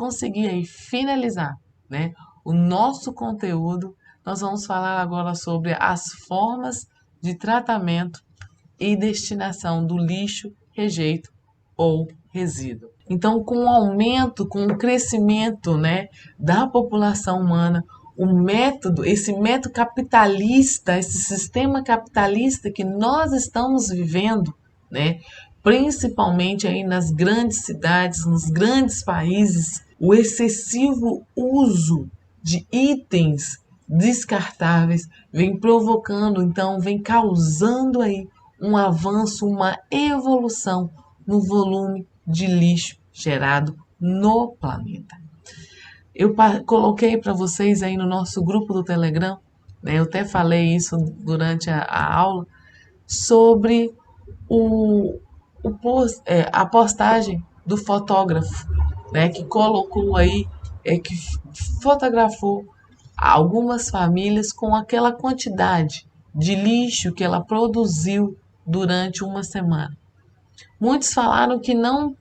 conseguir aí finalizar, né, o nosso conteúdo, nós vamos falar agora sobre as formas de tratamento e destinação do lixo, rejeito ou resíduo. Então, com o aumento, com o crescimento, né, da população humana, esse método capitalista, esse sistema capitalista que nós estamos vivendo, né, principalmente aí nas grandes cidades, nos grandes países, o excessivo uso de itens descartáveis vem provocando, então, vem causando aí um avanço, uma evolução no volume de lixo gerado no planeta. Eu coloquei para vocês aí no nosso grupo do Telegram, né, eu até falei isso durante a aula, sobre a postagem do fotógrafo, né, que colocou aí, que fotografou algumas famílias com aquela quantidade de lixo que ela produziu durante uma semana. Muitos falaram que não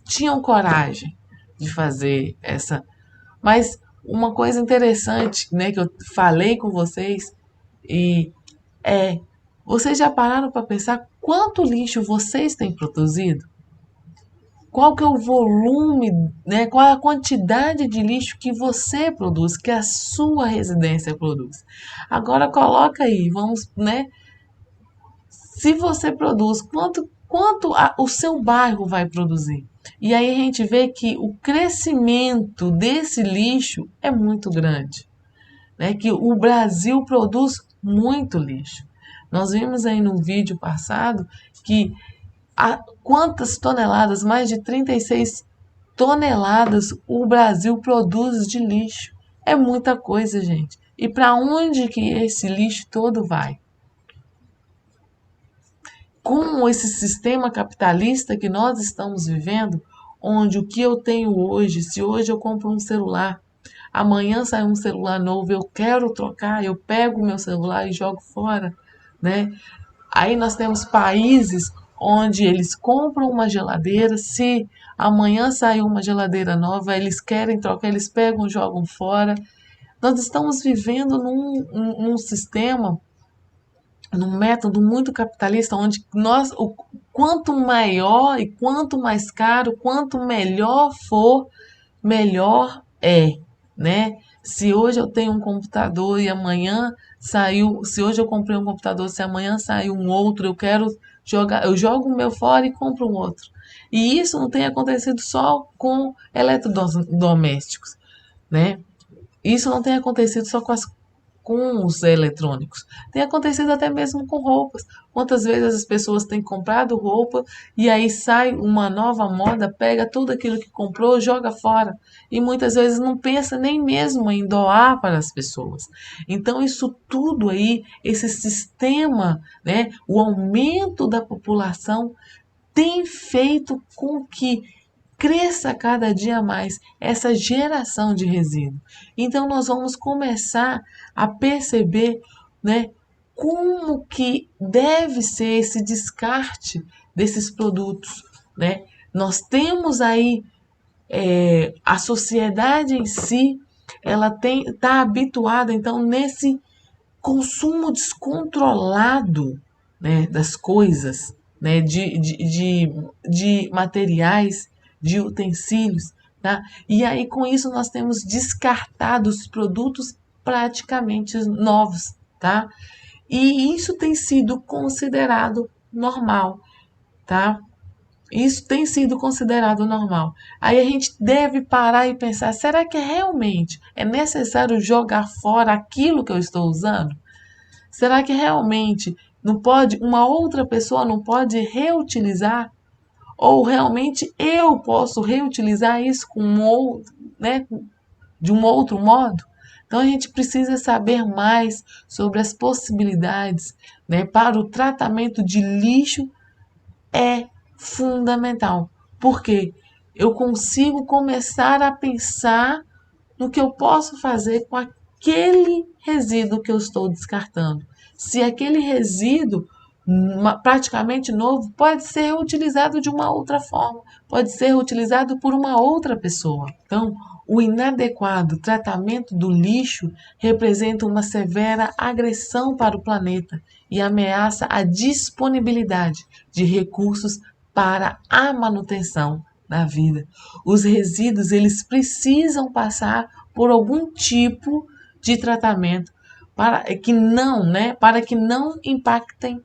tinham coragem de fazer essa. Mas uma coisa interessante, né, que eu falei com vocês e vocês já pararam para pensar quanto lixo vocês têm produzido? Qual que é o volume, né? Qual é a quantidade de lixo que você produz, que a sua residência produz? Agora coloca aí, vamos, né? Se você produz, quanto o seu bairro vai produzir? E aí a gente vê que o crescimento desse lixo é muito grande, né? Que o Brasil produz muito lixo. Nós vimos aí no vídeo passado que quantas toneladas, mais de 36 toneladas o Brasil produz de lixo. É muita coisa, gente. E para onde que esse lixo todo vai? Com esse sistema capitalista que nós estamos vivendo, onde o que eu tenho hoje, se hoje eu compro um celular, amanhã sai um celular novo, eu quero trocar, eu pego o meu celular e jogo fora, né? Aí nós temos países onde eles compram uma geladeira, se amanhã sair uma geladeira nova, eles querem trocar, eles pegam e jogam fora. Nós estamos vivendo num sistema, num método muito capitalista, onde quanto maior e quanto mais caro, quanto melhor for, melhor é, né? Se hoje eu tenho um computador e amanhã saiu, se hoje eu comprei um computador, se amanhã saiu um outro, eu quero jogar, eu jogo o meu fora e compro um outro. E isso não tem acontecido só com eletrodomésticos, né? Isso não tem acontecido só com os eletrônicos. Tem acontecido até mesmo com roupas. Quantas vezes as pessoas têm comprado roupa e aí sai uma nova moda, pega tudo aquilo que comprou, joga fora. E muitas vezes não pensa nem mesmo em doar para as pessoas. Então, isso tudo aí, esse sistema, né, o aumento da população tem feito com que cresça cada dia mais essa geração de resíduo. Então nós vamos começar a perceber, né, como que deve ser esse descarte desses produtos, né? Nós temos aí a sociedade em si, ela está habituada então nesse consumo descontrolado, né, das coisas, né, de materiais, de utensílios, tá? E aí com isso nós temos descartado os produtos praticamente novos, tá? E isso tem sido considerado normal, tá? Isso tem sido considerado normal. Aí a gente deve parar e pensar: será que realmente é necessário jogar fora aquilo que eu estou usando? Será que realmente não pode, uma outra pessoa não pode reutilizar? Ou realmente eu posso reutilizar isso né, de um outro modo? Então a gente precisa saber mais sobre as possibilidades, né, para o tratamento de lixo é fundamental. Porque eu consigo começar a pensar no que eu posso fazer com aquele resíduo que eu estou descartando. Se aquele resíduo praticamente novo, pode ser utilizado de uma outra forma, pode ser utilizado por uma outra pessoa. Então, o inadequado tratamento do lixo representa uma severa agressão para o planeta e ameaça a disponibilidade de recursos para a manutenção da vida. Os resíduos, eles precisam passar por algum tipo de tratamento para que não impactem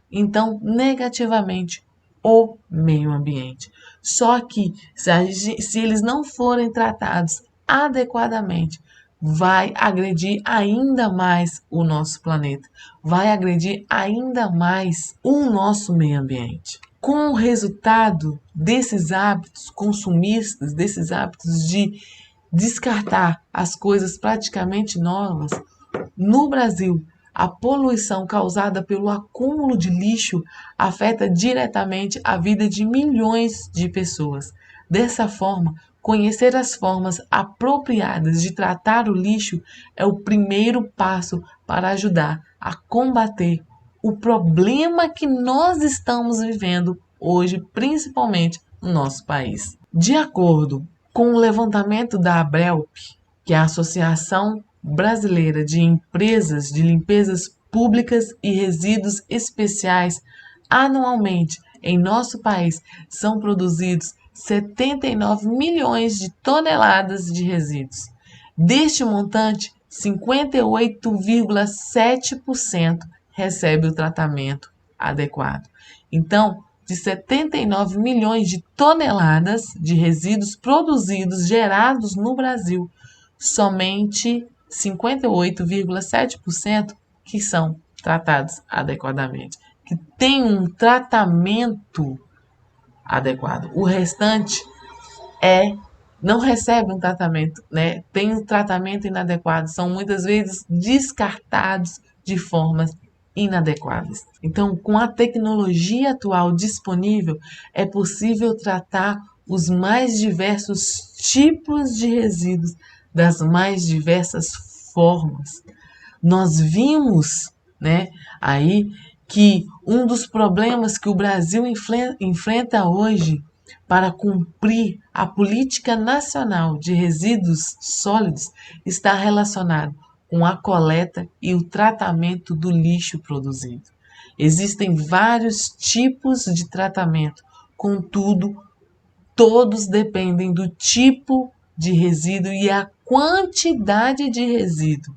então negativamente o meio ambiente. Só que se eles não forem tratados adequadamente, vai agredir ainda mais o nosso planeta, vai agredir ainda mais o nosso meio ambiente. Com o resultado desses hábitos consumistas, desses hábitos de descartar as coisas praticamente novas, no Brasil, a poluição causada pelo acúmulo de lixo afeta diretamente a vida de milhões de pessoas. Dessa forma, conhecer as formas apropriadas de tratar o lixo é o primeiro passo para ajudar a combater o problema que nós estamos vivendo hoje, principalmente no nosso país. De acordo com o levantamento da ABRELP, que é a Associação Brasileira de Empresas de Limpezas Públicas e Resíduos Especiais, anualmente em nosso país são produzidos 79 milhões de toneladas de resíduos. Deste montante, 58,7% recebe o tratamento adequado. Então, de 79 milhões de toneladas de resíduos produzidos, gerados no Brasil, somente 58,7% que são tratados adequadamente, que tem um tratamento adequado. O restante não recebe um tratamento, né? Tem um tratamento inadequado, são muitas vezes descartados de formas inadequadas. Então, com a tecnologia atual disponível, é possível tratar os mais diversos tipos de resíduos das mais diversas formas. Nós vimos, né, aí que um dos problemas que o Brasil enfrenta hoje para cumprir a política nacional de resíduos sólidos está relacionado com a coleta e o tratamento do lixo produzido. Existem vários tipos de tratamento, contudo, todos dependem do tipo de resíduo e a quantidade de resíduo.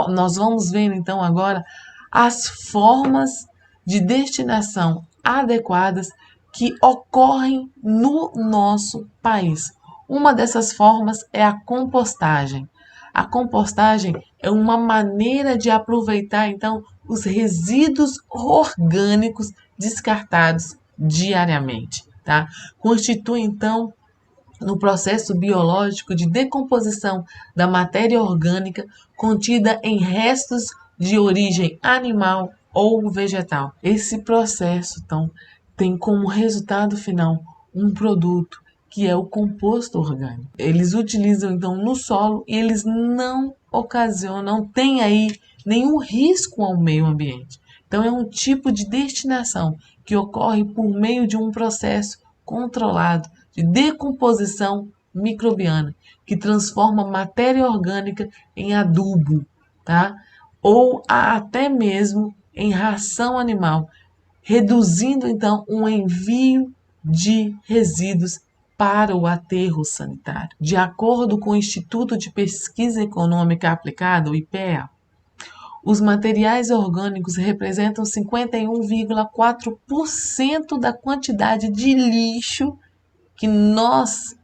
Nós vamos ver então agora as formas de destinação adequadas que ocorrem no nosso país. Uma dessas formas é a compostagem. A compostagem é uma maneira de aproveitar então os resíduos orgânicos descartados diariamente, tá? Constitui então no processo biológico de decomposição da matéria orgânica contida em restos de origem animal ou vegetal. Esse processo, então, tem como resultado final um produto que é o composto orgânico. Eles utilizam, então, no solo e eles não ocasionam, não tem aí nenhum risco ao meio ambiente. Então, é um tipo de destinação que ocorre por meio de um processo controlado de decomposição microbiana, que transforma matéria orgânica em adubo, tá? Ou até mesmo em ração animal, reduzindo então o envio de resíduos para o aterro sanitário. De acordo com o Instituto de Pesquisa Econômica Aplicada, o IPEA, os materiais orgânicos representam 51,4% da quantidade de lixo que nós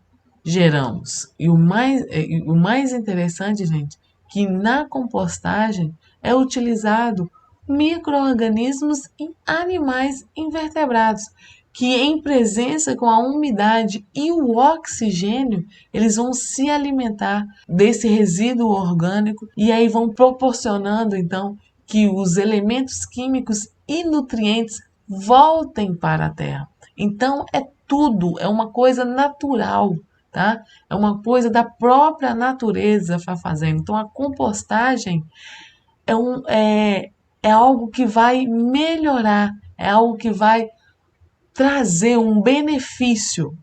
geramos. E o mais interessante, gente, que na compostagem é utilizado micro-organismos e animais invertebrados, que em presença com a umidade e o oxigênio, eles vão se alimentar desse resíduo orgânico e aí vão proporcionando, então, que os elementos químicos e nutrientes voltem para a terra. Então, é uma coisa natural, tá? É uma coisa da própria natureza fazendo. Então, a compostagem é algo que vai melhorar, é algo que vai trazer um benefício,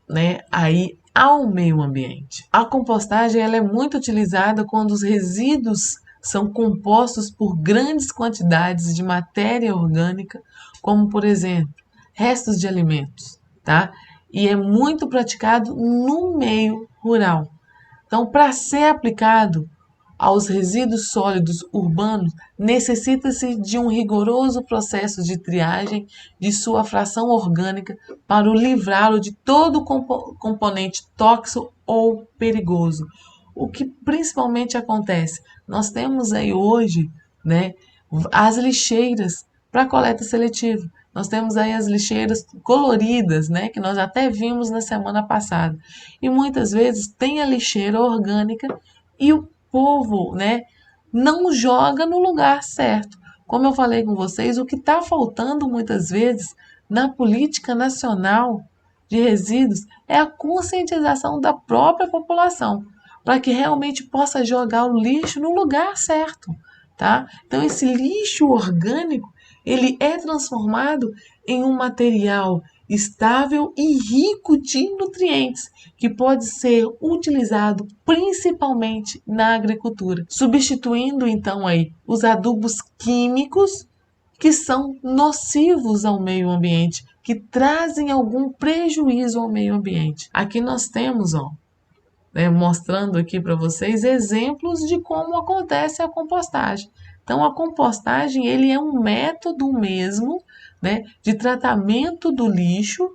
né, aí ao meio ambiente. A compostagem ela é muito utilizada quando os resíduos são compostos por grandes quantidades de matéria orgânica, como por exemplo, restos de alimentos, tá? E é muito praticado no meio rural. Então, para ser aplicado aos resíduos sólidos urbanos, necessita-se de um rigoroso processo de triagem de sua fração orgânica para o livrá-lo de todo componente tóxico ou perigoso. O que principalmente acontece? Nós temos aí hoje, né, as lixeiras para coleta seletiva. Nós temos aí as lixeiras coloridas, né, que nós até vimos na semana passada. E muitas vezes tem a lixeira orgânica e o povo, né, não joga no lugar certo. Como eu falei com vocês, o que está faltando muitas vezes na política nacional de resíduos é a conscientização da própria população, para que realmente possa jogar o lixo no lugar certo, tá? Então esse lixo orgânico, ele é transformado em um material estável e rico de nutrientes, que pode ser utilizado principalmente na agricultura, substituindo então aí os adubos químicos que são nocivos ao meio ambiente, que trazem algum prejuízo ao meio ambiente. Aqui nós temos, ó, né, mostrando aqui para vocês exemplos de como acontece a compostagem. Então, a compostagem ele é um método mesmo, né, de tratamento do lixo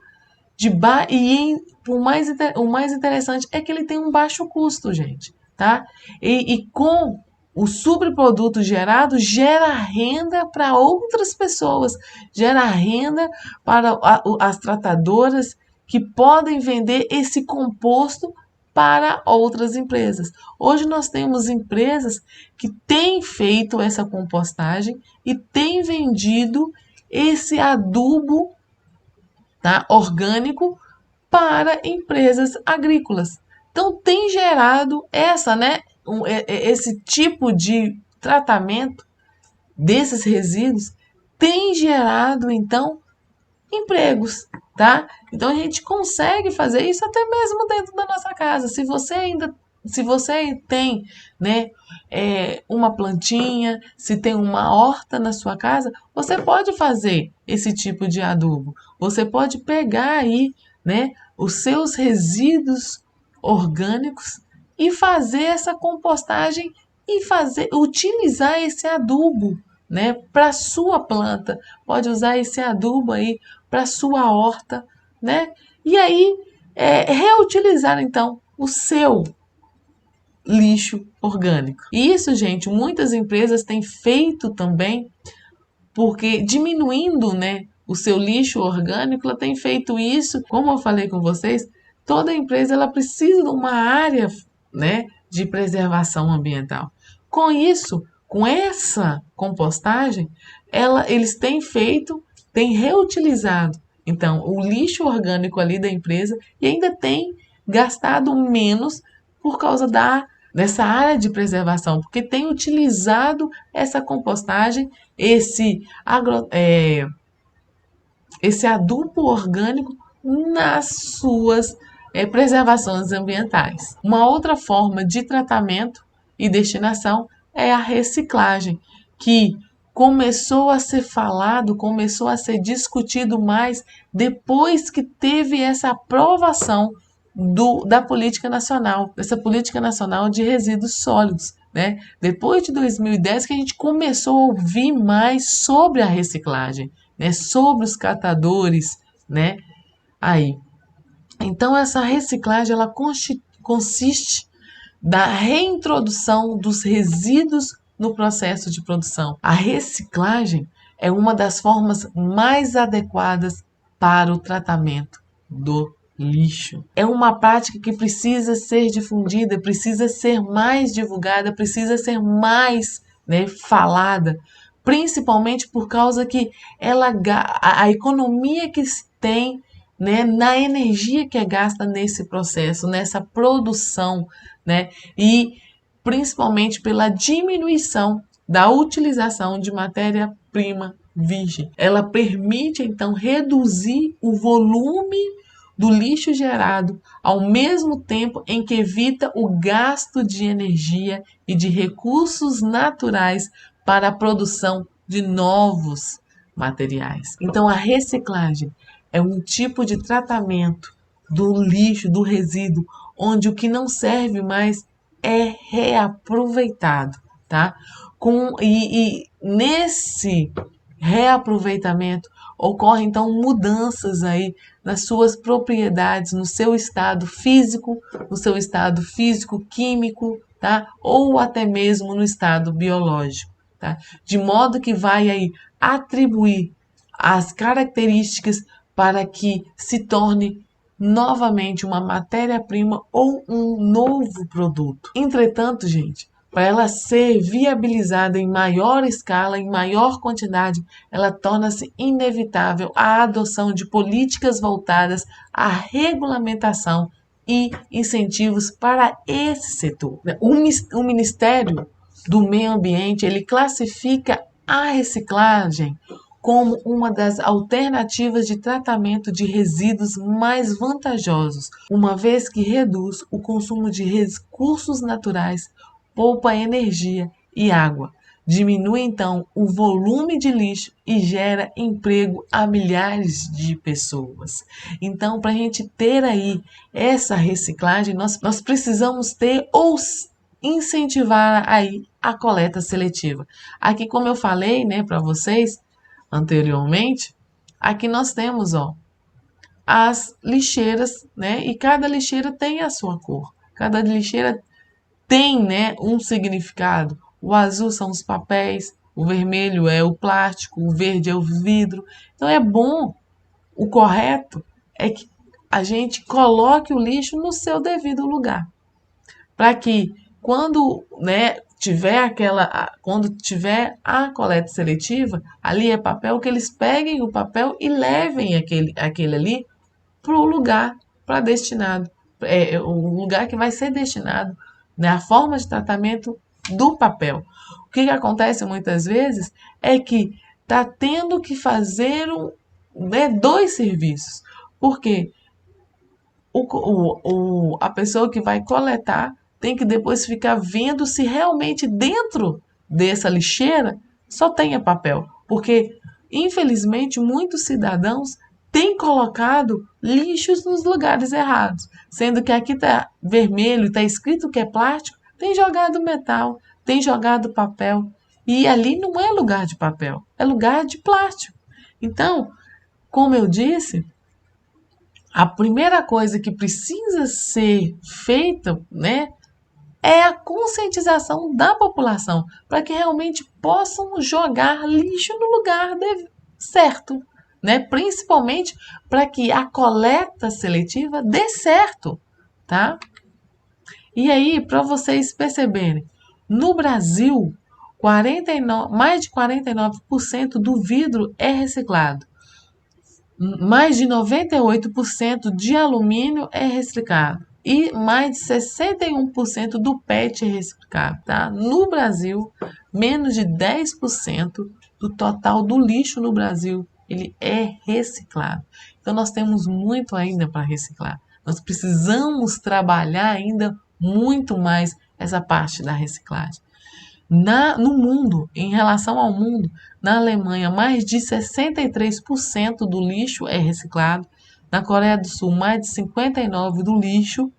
o mais interessante é que ele tem um baixo custo, gente, tá? E com o subproduto gerado, gera renda para outras pessoas, gera renda para as tratadoras que podem vender esse composto para outras empresas. Hoje nós temos empresas que têm feito essa compostagem e têm vendido esse adubo, tá, orgânico para empresas agrícolas. Então tem gerado esse tipo de tratamento desses resíduos tem gerado então empregos, tá? Então a gente consegue fazer isso até mesmo dentro da nossa casa. Se você tem, né, uma plantinha, se tem uma horta na sua casa, você pode fazer esse tipo de adubo. Você pode pegar aí, né, os seus resíduos orgânicos e fazer essa compostagem e utilizar esse adubo, né, para sua planta. Pode usar esse adubo aí para sua horta, né? E aí reutilizar então o seu lixo orgânico. E isso, gente, muitas empresas têm feito também, porque diminuindo, né, o seu lixo orgânico, ela tem feito isso, como eu falei com vocês, toda empresa ela precisa de uma área, né, de preservação ambiental. Com isso, com essa compostagem, eles têm reutilizado, então, o lixo orgânico ali da empresa e ainda tem gastado menos por causa dessa área de preservação, porque tem utilizado essa compostagem, esse adubo orgânico nas suas preservações ambientais. Uma outra forma de tratamento e destinação é a reciclagem, que começou a ser falado, começou a ser discutido mais depois que teve essa aprovação da política nacional, dessa política nacional de resíduos sólidos, né? Depois de 2010 que a gente começou a ouvir mais sobre a reciclagem, né? Sobre os catadores, né? Aí. Então essa reciclagem ela consiste da reintrodução dos resíduos no processo de produção. A reciclagem é uma das formas mais adequadas para o tratamento do lixo. É uma prática que precisa ser difundida, precisa ser mais divulgada, precisa ser mais, né, falada, principalmente por causa que a economia que tem, né, na energia que é gasta nesse processo, nessa produção, né, e principalmente pela diminuição da utilização de matéria-prima virgem. Ela permite, então, reduzir o volume do lixo gerado, ao mesmo tempo em que evita o gasto de energia e de recursos naturais para a produção de novos materiais. Então, a reciclagem é um tipo de tratamento do lixo, do resíduo, onde o que não serve mais é reaproveitado, tá? E nesse reaproveitamento ocorrem então mudanças aí nas suas propriedades, no seu estado físico, químico, tá? Ou até mesmo no estado biológico, tá? De modo que vai aí atribuir as características para que se torne novamente uma matéria-prima ou um novo produto. Entretanto, gente, para ela ser viabilizada em maior escala, em maior quantidade, ela torna-se inevitável a adoção de políticas voltadas à regulamentação e incentivos para esse setor. O Ministério do Meio Ambiente, ele classifica a reciclagem como uma das alternativas de tratamento de resíduos mais vantajosos, uma vez que reduz o consumo de recursos naturais, poupa energia e água, diminui então o volume de lixo e gera emprego a milhares de pessoas. Então, para a gente ter aí essa reciclagem, nós precisamos ter ou incentivar aí a coleta seletiva. Aqui, como eu falei, né, para vocês anteriormente, aqui nós temos, ó, as lixeiras, né, e cada lixeira tem a sua cor. Cada lixeira tem, né, um significado. O azul são os papéis, o vermelho é o plástico, o verde é o vidro. Então é bom, o correto é que a gente coloque o lixo no seu devido lugar, para que quando, né, quando tiver a coleta seletiva, ali é papel, que eles peguem o papel e levem aquele ali para o lugar para destinado, o lugar que vai ser destinado, né, a forma de tratamento do papel. O que acontece muitas vezes é que está tendo que fazer dois serviços, porque a pessoa que vai coletar tem que depois ficar vendo se realmente dentro dessa lixeira só tenha papel, porque infelizmente muitos cidadãos têm colocado lixos nos lugares errados, sendo que aqui está vermelho, está escrito que é plástico, tem jogado metal, tem jogado papel, e ali não é lugar de papel, é lugar de plástico. Então, como eu disse, a primeira coisa que precisa ser feita, né, é a conscientização da população, para que realmente possam jogar lixo no lugar certo, né? Principalmente para que a coleta seletiva dê certo, tá? E aí, para vocês perceberem, no Brasil, mais de 49% do vidro é reciclado. Mais de 98% de alumínio é reciclado e mais de 61% do PET é reciclado, tá? No Brasil, menos de 10% do total do lixo no Brasil, ele é reciclado. Então nós temos muito ainda para reciclar. Nós precisamos trabalhar ainda muito mais essa parte da reciclagem. No mundo, em relação ao mundo, na Alemanha, mais de 63% do lixo é reciclado. Na Coreia do Sul, mais de 59% do lixo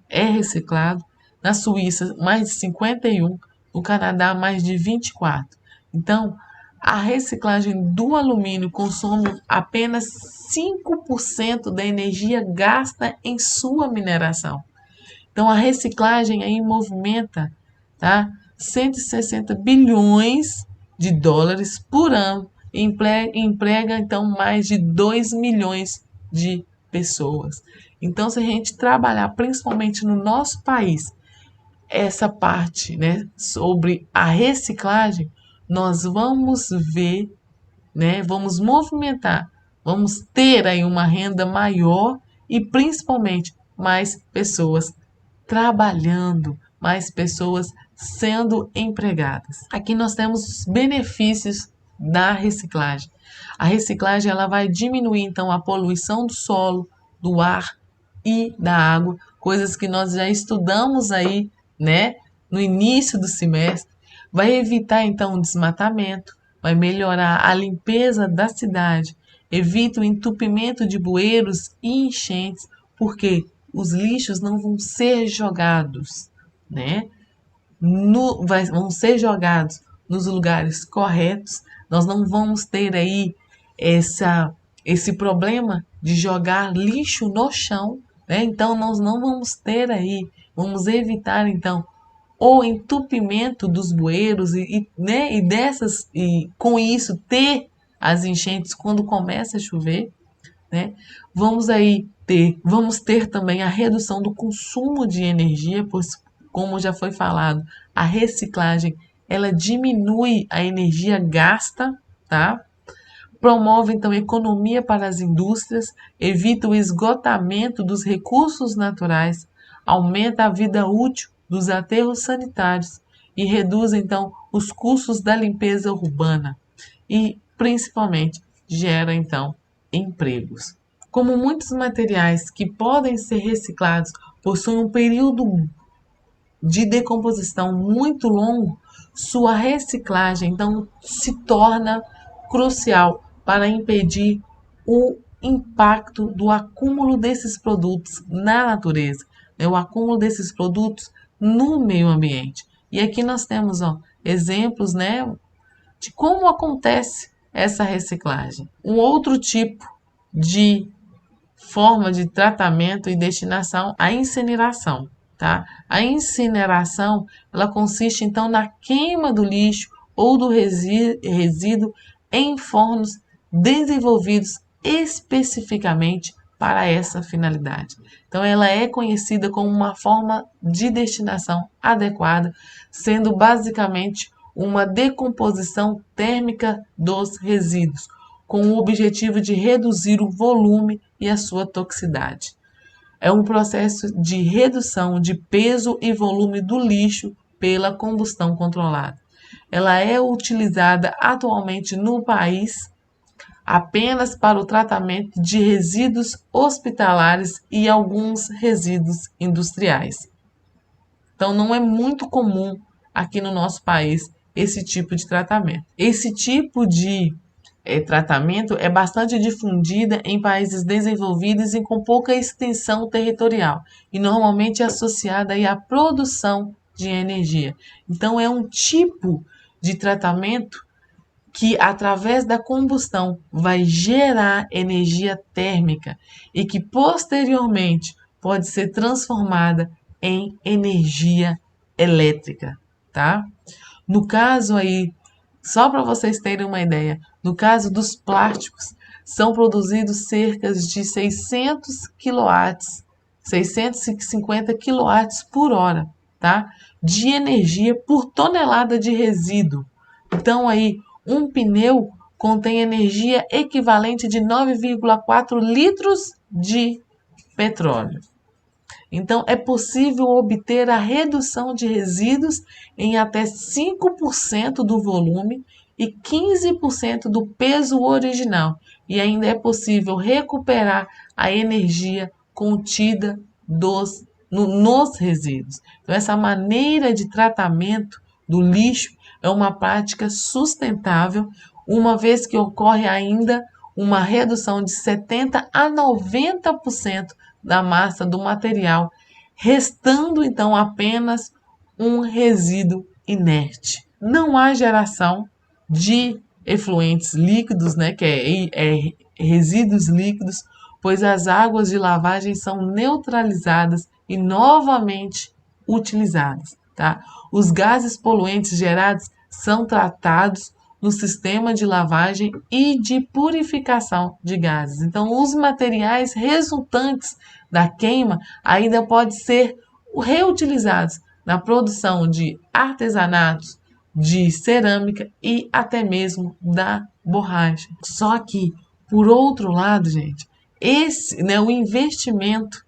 é reciclado. Na Suíça, mais de 51%. No Canadá, mais de 24%. Então, a reciclagem do alumínio consome apenas 5% da energia gasta em sua mineração. Então, a reciclagem aí movimenta, tá, 160 bilhões de dólares por ano e emprega, então, mais de 2 milhões de pessoas. Então, se a gente trabalhar principalmente no nosso país essa parte, né, sobre a reciclagem, nós vamos ver, né, vamos movimentar, vamos ter aí uma renda maior e principalmente mais pessoas trabalhando, mais pessoas sendo empregadas. Aqui nós temos os benefícios da reciclagem. A reciclagem ela vai diminuir então a poluição do solo, do ar e da água, coisas que nós já estudamos aí, né, no início do semestre. Vai evitar então o desmatamento, vai melhorar a limpeza da cidade, evita o entupimento de bueiros e enchentes, porque os lixos não vão ser jogados, né? Vão ser jogados nos lugares corretos. Nós não vamos ter aí esse problema de jogar lixo no chão, né? Então nós não vamos ter aí, vamos evitar então o entupimento dos bueiros né, e com isso ter as enchentes quando começa a chover, né? Vamos ter também a redução do consumo de energia, pois, como já foi falado, a reciclagem ela diminui a energia gasta, tá? Promove então economia para as indústrias, evita o esgotamento dos recursos naturais, aumenta a vida útil dos aterros sanitários e reduz então os custos da limpeza urbana e principalmente gera então empregos. Como muitos materiais que podem ser reciclados possuem um período de decomposição muito longo, sua reciclagem então se torna crucial para impedir o impacto do acúmulo desses produtos na natureza, né, o acúmulo desses produtos no meio ambiente. E aqui nós temos exemplos, né, de como acontece essa reciclagem. Um outro tipo de forma de tratamento e destinação, a incineração, tá? A incineração, ela consiste então na queima do lixo ou do resíduo em fornos desenvolvidos especificamente para essa finalidade. Então, ela é conhecida como uma forma de destinação adequada, sendo basicamente uma decomposição térmica dos resíduos, com o objetivo de reduzir o volume e a sua toxicidade. É um processo de redução de peso e volume do lixo pela combustão controlada. Ela é utilizada atualmente no país apenas para o tratamento de resíduos hospitalares e alguns resíduos industriais. Então, não é muito comum aqui no nosso país esse tipo de tratamento. Esse tipo de tratamento é bastante difundida em países desenvolvidos e com pouca extensão territorial e normalmente é associada aí à produção de energia. Então, é um tipo de tratamento que, através da combustão, vai gerar energia térmica e que, posteriormente, pode ser transformada em energia elétrica, tá? No caso aí, só para vocês terem uma ideia, no caso dos plásticos, são produzidos cerca de 650 quilowatts por hora, tá? De energia por tonelada de resíduo. Então aí, um pneu contém energia equivalente de 9,4 litros de petróleo. Então, é possível obter a redução de resíduos em até 5% do volume e 15% do peso original. E ainda é possível recuperar a energia contida nos resíduos. Então, essa maneira de tratamento do lixo é uma prática sustentável, uma vez que ocorre ainda uma redução de 70 a 90% da massa do material, restando então apenas um resíduo inerte. Não há geração de efluentes líquidos, né, que é resíduos líquidos, pois as águas de lavagem são neutralizadas e novamente utilizadas, tá? Os gases poluentes gerados são tratados no sistema de lavagem e de purificação de gases. Então, os materiais resultantes da queima ainda podem ser reutilizados na produção de artesanatos, de cerâmica e até mesmo da borracha. Só que, por outro lado, gente, o investimento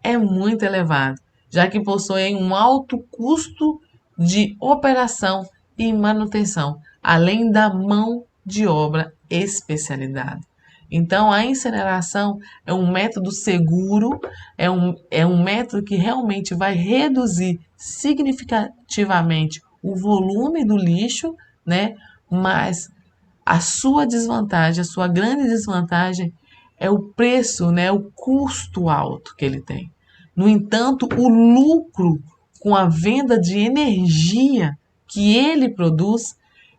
é muito elevado, já que possuem um alto custo de operação e manutenção, além da mão de obra especializada. Então, a incineração é um método seguro, é um método que realmente vai reduzir significativamente o volume do lixo, né? Mas a sua desvantagem, a sua grande desvantagem é o preço, né? O custo alto que ele tem. No entanto, o lucro com a venda de energia que ele produz,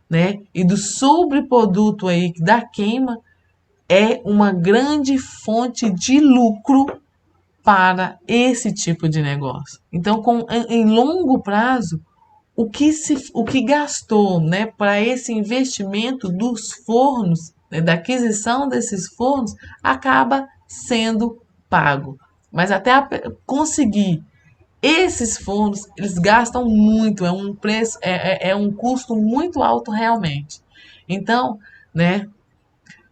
né? E do sobreproduto aí da queima é uma grande fonte de lucro para esse tipo de negócio. Então, em longo prazo, o que gastou, né, para esse investimento dos fornos, né, da aquisição desses fornos, acaba sendo pago. Mas até conseguir esses fornos, eles gastam muito, é um preço, é um custo muito alto realmente. Então, né,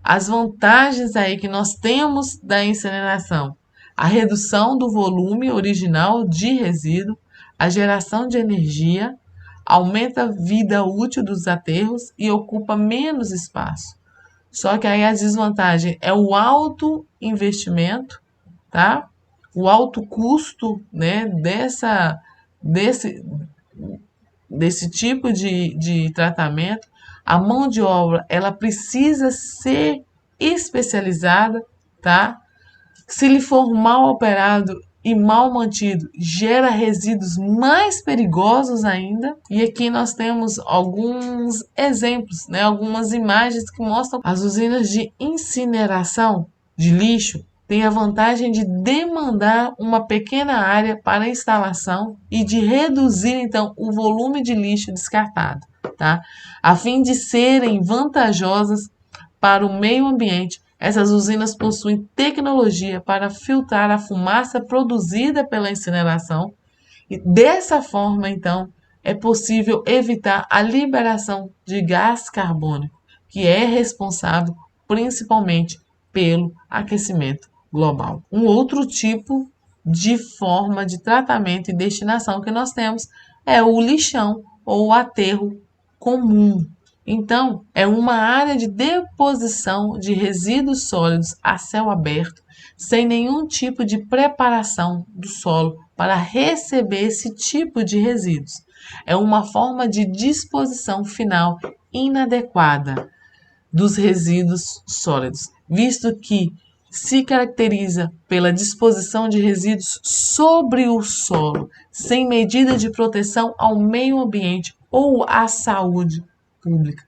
as vantagens aí que nós temos da incineração: a redução do volume original de resíduo, a geração de energia, aumenta a vida útil dos aterros e ocupa menos espaço. Só que aí a desvantagem é o alto investimento, tá? O alto custo, né, desse, desse tipo de tratamento. A mão de obra, ela precisa ser especializada, tá? Se ele for mal operado e mal mantido, gera resíduos mais perigosos ainda. E aqui nós temos alguns exemplos, né? Algumas imagens que mostram as usinas de incineração de lixo têm a vantagem de demandar uma pequena área para a instalação e de reduzir então o volume de lixo descartado, tá? A fim de serem vantajosas para o meio ambiente, essas usinas possuem tecnologia para filtrar a fumaça produzida pela incineração e dessa forma, então, é possível evitar a liberação de gás carbônico, que é responsável principalmente pelo aquecimento global. Um outro tipo de forma de tratamento e destinação que nós temos é o lixão ou o aterro comum. Então, é uma área de deposição de resíduos sólidos a céu aberto, sem nenhum tipo de preparação do solo para receber esse tipo de resíduos. É uma forma de disposição final inadequada dos resíduos sólidos, visto que se caracteriza pela disposição de resíduos sobre o solo, sem medida de proteção ao meio ambiente ou à saúde pública.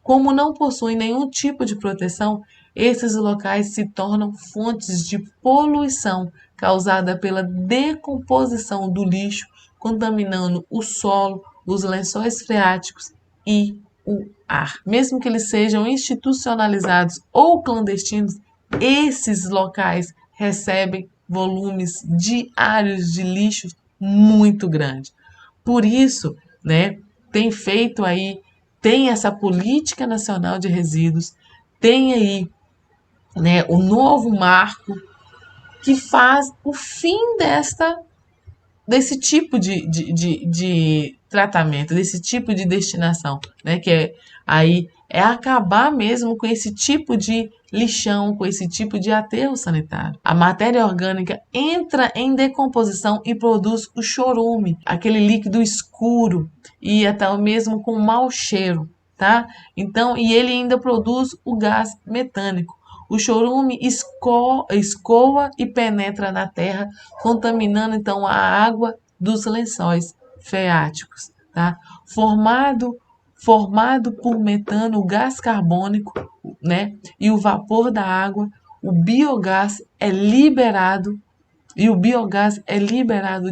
Como não possuem nenhum tipo de proteção, esses locais se tornam fontes de poluição causada pela decomposição do lixo, contaminando o solo, os lençóis freáticos e o ar. Mesmo que eles sejam institucionalizados ou clandestinos, esses locais recebem volumes diários de lixo muito grandes. Por isso, né, tem essa política nacional de resíduos, tem aí, né, o novo marco que faz o fim desse tipo de tratamento, desse tipo de destinação, né? É acabar mesmo com esse tipo de lixão, com esse tipo de aterro sanitário. A matéria orgânica entra em decomposição e produz o chorume, aquele líquido escuro e até mesmo com mau cheiro, tá? Então, e ele ainda produz o gás metânico. O chorume escoa e penetra na terra, contaminando então a água dos lençóis freáticos, tá? Formado por metano, o gás carbônico, né? E o vapor da água, o biogás é liberado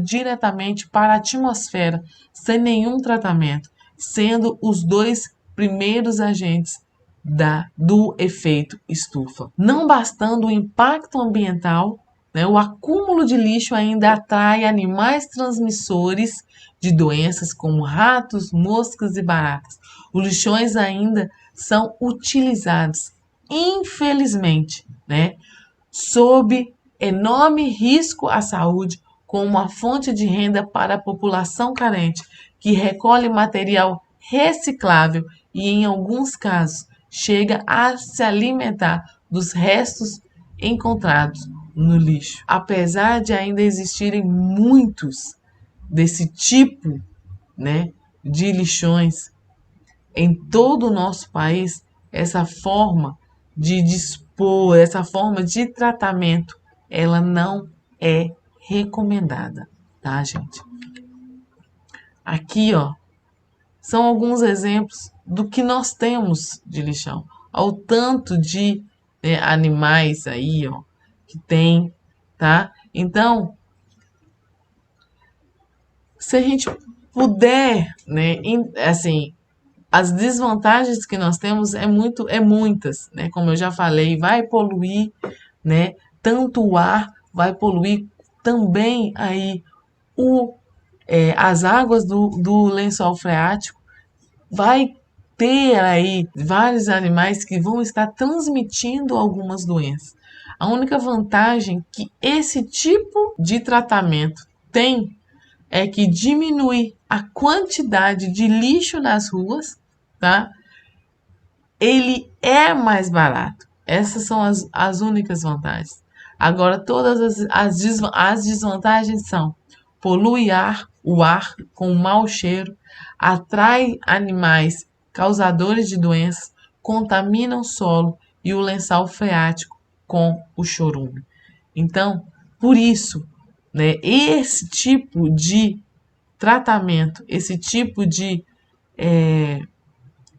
diretamente para a atmosfera, sem nenhum tratamento, sendo os dois primeiros agentes do efeito estufa. Não bastando o impacto ambiental, né, o acúmulo de lixo ainda atrai animais transmissores de doenças como ratos, moscas e baratas. Os lixões ainda são utilizados, infelizmente, né, sob enorme risco à saúde, como uma fonte de renda para a população carente, que recolhe material reciclável e, em alguns casos, chega a se alimentar dos restos encontrados no lixo. Apesar de ainda existirem muitos desse tipo, né, de lixões em todo o nosso país, essa forma de dispor, essa forma de tratamento, ela não é recomendada, tá, gente? Aqui, ó, são alguns exemplos do que nós temos de lixão. Ao tanto de animais aí, ó, que tem, tá? Então, se a gente puder, né, assim, as desvantagens que nós temos é muitas, né? Como eu já falei, vai poluir, né? Tanto o ar vai poluir também aí as águas do lençol freático, vai ter aí vários animais que vão estar transmitindo algumas doenças. A única vantagem que esse tipo de tratamento tem é que diminui a quantidade de lixo nas ruas, tá? Ele é mais barato. Essas são as únicas vantagens. Agora, todas as desvantagens são: polui o ar com mau cheiro, atrai animais causadores de doenças, contamina o solo e o lençol freático com o chorume. Então, por isso, né, esse tipo de tratamento, esse tipo de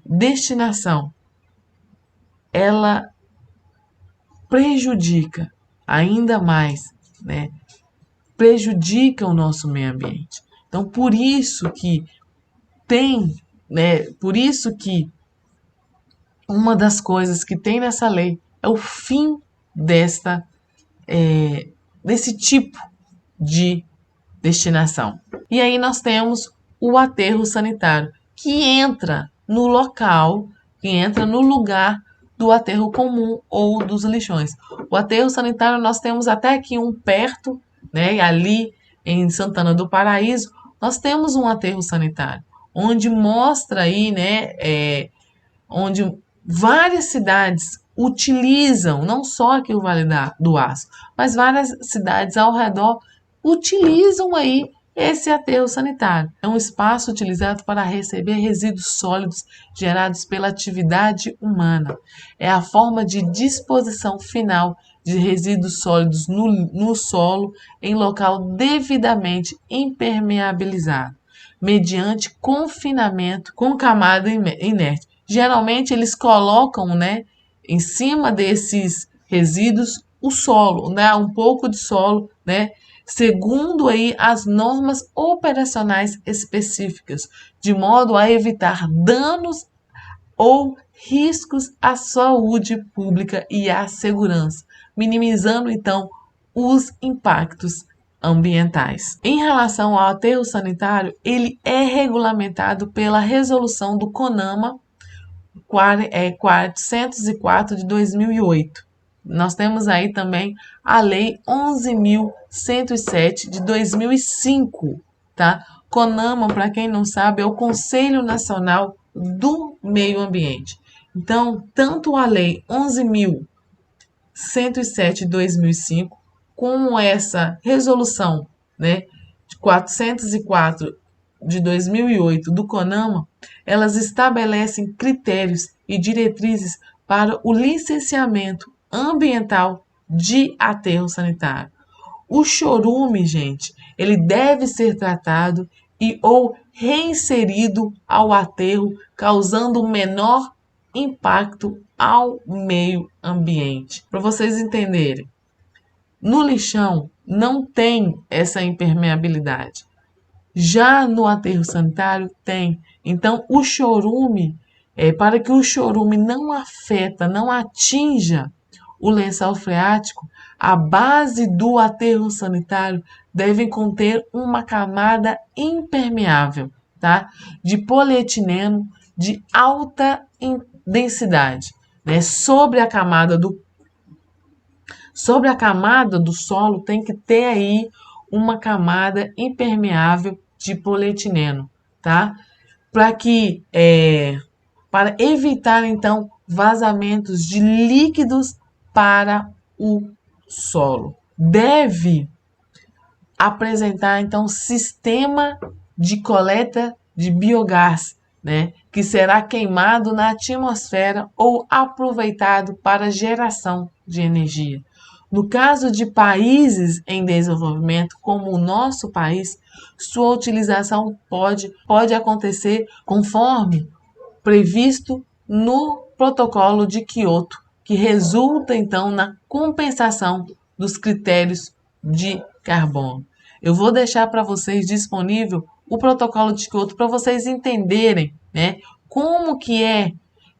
destinação, ela prejudica ainda mais, né? Prejudica o nosso meio ambiente. Então, por isso que tem, né? Por isso que uma das coisas que tem nessa lei é o fim desse tipo de destinação. E aí nós temos o aterro sanitário, que entra no local, que entra no lugar do aterro comum ou dos lixões. O aterro sanitário nós temos até aqui um perto, né, ali em Santana do Paraíso, nós temos um aterro sanitário, onde mostra aí, né, onde várias cidades utilizam, não só aqui o Vale do Aço, mas várias cidades ao redor utilizam aí esse aterro sanitário. É um espaço utilizado para receber resíduos sólidos gerados pela atividade humana. É a forma de disposição final de resíduos sólidos no solo em local devidamente impermeabilizado, mediante confinamento com camada inerte. Geralmente eles colocam, né, em cima desses resíduos o solo, né, um pouco de solo, né, segundo aí as normas operacionais específicas, de modo a evitar danos ou riscos à saúde pública e à segurança, minimizando então os impactos ambientais. Em relação ao aterro sanitário, ele é regulamentado pela resolução do CONAMA 404 de 2008. Nós temos aí também a Lei 11.107 de 2005, tá? CONAMA, para quem não sabe, é o Conselho Nacional do Meio Ambiente. Então, tanto a Lei 11.107 de 2005, como essa resolução, né, de 404 de 2008 do CONAMA, elas estabelecem critérios e diretrizes para o licenciamento ambiental de aterro sanitário. O chorume, gente, ele deve ser tratado e ou reinserido ao aterro, causando o menor impacto ao meio ambiente. Para vocês entenderem, no lixão não tem essa impermeabilidade. Já no aterro sanitário tem. Então, o chorume, para que o chorume não afeta, não atinja o lençol freático, a base do aterro sanitário deve conter uma camada impermeável, tá? De polietileno de alta densidade, né? Sobre a camada do solo tem que ter aí uma camada impermeável de polietileno, tá? Para evitar então vazamentos de líquidos para o solo. Deve apresentar então sistema de coleta de biogás, né, que será queimado na atmosfera ou aproveitado para geração de energia. No caso de países em desenvolvimento, como o nosso país, sua utilização pode acontecer conforme previsto no Protocolo de Quioto, que resulta então na compensação dos critérios de carbono. Eu vou deixar para vocês disponível o Protocolo de Quioto para vocês entenderem, né, como que é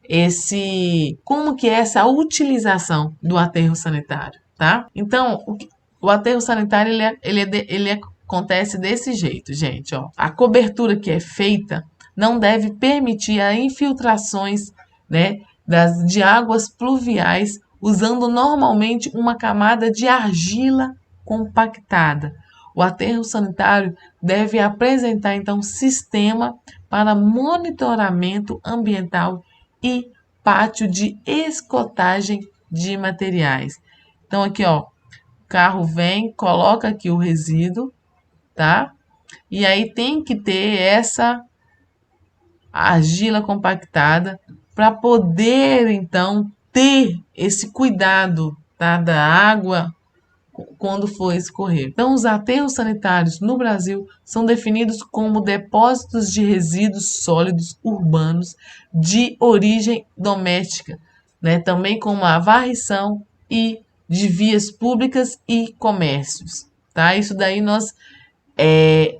essa utilização do aterro sanitário, tá? Então, o aterro sanitário ele acontece desse jeito, gente, ó. A cobertura que é feita não deve permitir a infiltrações, né, de águas pluviais, usando normalmente uma camada de argila compactada. O aterro sanitário deve apresentar, então, sistema para monitoramento ambiental e pátio de escotagem de materiais. Então, aqui, ó, o carro vem, coloca aqui o resíduo, tá? E aí tem que ter essa argila compactada para poder, então, ter esse cuidado, tá, da água quando for escorrer. Então, os aterros sanitários no Brasil são definidos como depósitos de resíduos sólidos urbanos de origem doméstica, né? Também como a varrição e de vias públicas e comércios. Tá? Isso daí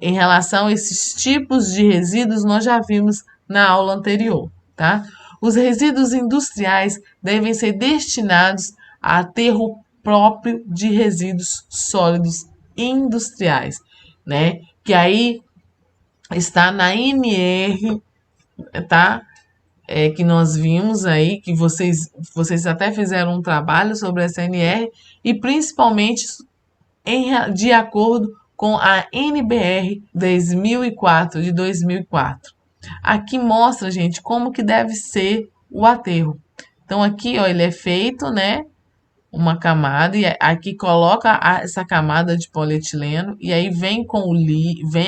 em relação a esses tipos de resíduos, nós já vimos na aula anterior. Tá? Os resíduos industriais devem ser destinados a aterro próprio de resíduos sólidos industriais, né? Que aí está na NR, tá? Que nós vimos aí, que vocês até fizeram um trabalho sobre essa NR, e principalmente de acordo com a NBR 2004, de 2004. Aqui mostra, gente, como que deve ser o aterro. Então, aqui, ó, ele é feito, né? Uma camada, e aqui coloca essa camada de polietileno, e aí vem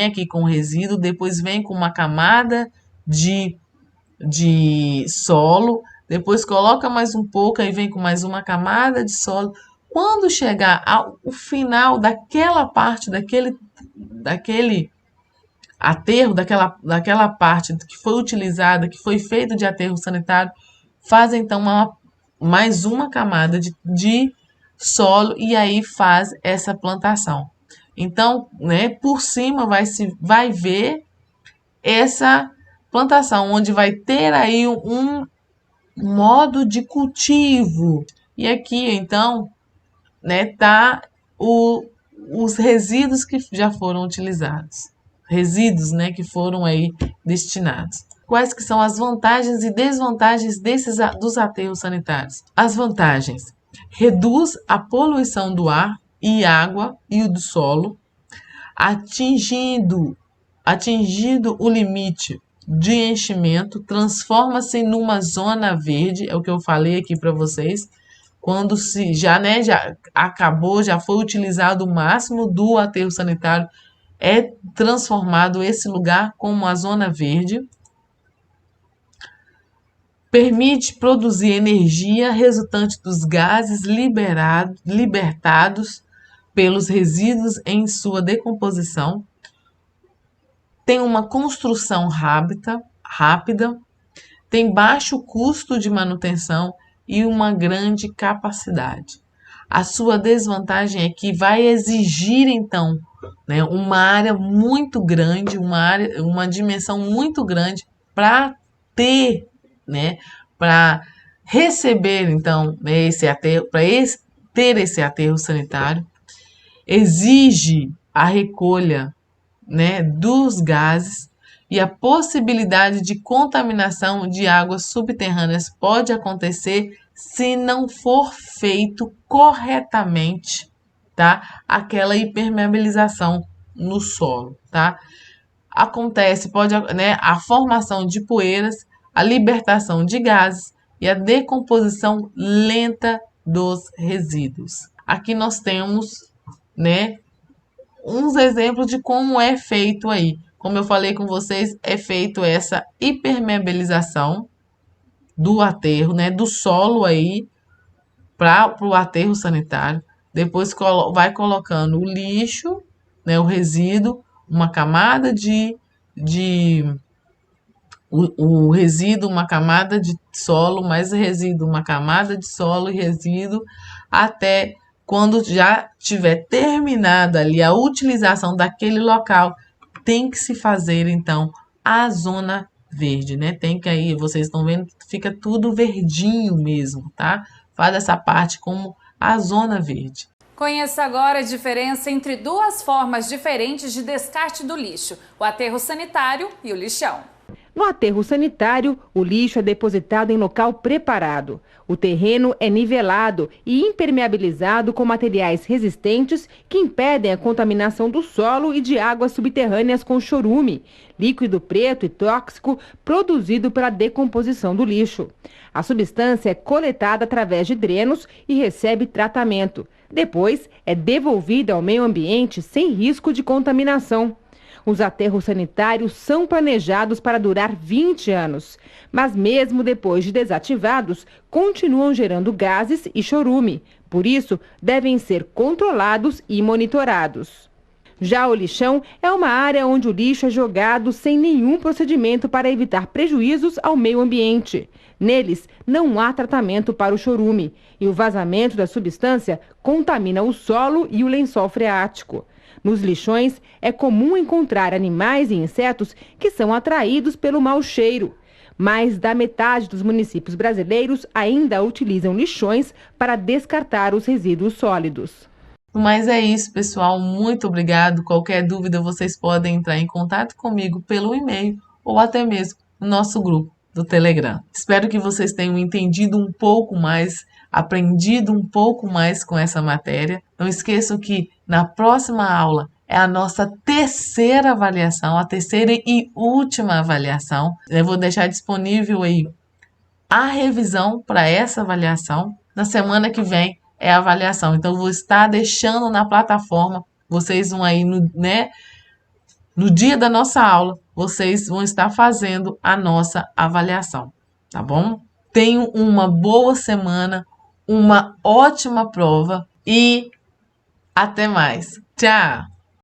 aqui com o resíduo, depois vem com uma camada de solo, depois coloca mais um pouco, aí vem com mais uma camada de solo. Quando chegar ao final daquela parte, daquele aterro, daquela parte que foi utilizada, que foi feito de aterro sanitário, faz então mais uma camada de solo e aí faz essa plantação. Então, né, por cima vai ver essa plantação, onde vai ter aí um modo de cultivo. E aqui, então, né, tá os resíduos que já foram utilizados. Resíduos, né, que foram aí destinados. Quais que são as vantagens e desvantagens dos aterros sanitários? As vantagens: reduz a poluição do ar e água e o do solo, atingindo o limite de enchimento, transforma-se numa zona verde, é o que eu falei aqui para vocês, quando já acabou, já foi utilizado o máximo do aterro sanitário, é transformado esse lugar como uma zona verde. Permite produzir energia resultante dos gases libertados pelos resíduos em sua decomposição. Tem uma construção rápida, tem baixo custo de manutenção e uma grande capacidade. A sua desvantagem é que vai exigir, então, né, uma área muito grande, uma dimensão muito grande para ter, né, para receber, então, ter esse aterro sanitário. Exige a recolha, né, dos gases, e a possibilidade de contaminação de águas subterrâneas pode acontecer se não for feito corretamente, tá? Aquela impermeabilização no solo, tá? acontece, pode, né, a formação de poeiras, a libertação de gases e a decomposição lenta dos resíduos. Aqui nós temos, né, uns exemplos de como é feito aí. Como eu falei com vocês, é feito essa hipermeabilização do aterro, né, do solo aí para o aterro sanitário. Depois vai colocando o lixo, né, o resíduo, uma camada de o resíduo, uma camada de solo, mais resíduo, uma camada de solo e resíduo, até quando já tiver terminada ali a utilização daquele local, tem que se fazer então a zona verde, né? Tem que aí, vocês estão vendo que fica tudo verdinho mesmo, tá? Faz essa parte como a zona verde. Conheça agora a diferença entre duas formas diferentes de descarte do lixo, o aterro sanitário e o lixão. No aterro sanitário, o lixo é depositado em local preparado. O terreno é nivelado e impermeabilizado com materiais resistentes que impedem a contaminação do solo e de águas subterrâneas com chorume, líquido preto e tóxico produzido pela decomposição do lixo. A substância é coletada através de drenos e recebe tratamento. Depois, é devolvida ao meio ambiente sem risco de contaminação. Os aterros sanitários são planejados para durar 20 anos, mas mesmo depois de desativados, continuam gerando gases e chorume. Por isso, devem ser controlados e monitorados. Já o lixão é uma área onde o lixo é jogado sem nenhum procedimento para evitar prejuízos ao meio ambiente. Neles, não há tratamento para o chorume e o vazamento da substância contamina o solo e o lençol freático. Nos lixões, é comum encontrar animais e insetos que são atraídos pelo mau cheiro. Mais da metade dos municípios brasileiros ainda utilizam lixões para descartar os resíduos sólidos. Mas é isso, pessoal. Muito obrigado. Qualquer dúvida, vocês podem entrar em contato comigo pelo e-mail ou até mesmo no nosso grupo do Telegram. Espero que vocês tenham entendido um pouco mais, aprendido um pouco mais com essa matéria. Não esqueçam que na próxima aula é a nossa terceira avaliação, a terceira e última avaliação. Eu vou deixar disponível aí a revisão para essa avaliação. Na semana que vem é a avaliação. Então, eu vou estar deixando na plataforma. Vocês vão aí, no dia da nossa aula, vocês vão estar fazendo a nossa avaliação, tá bom? Tenham uma boa semana, uma ótima prova e até mais. Tchau!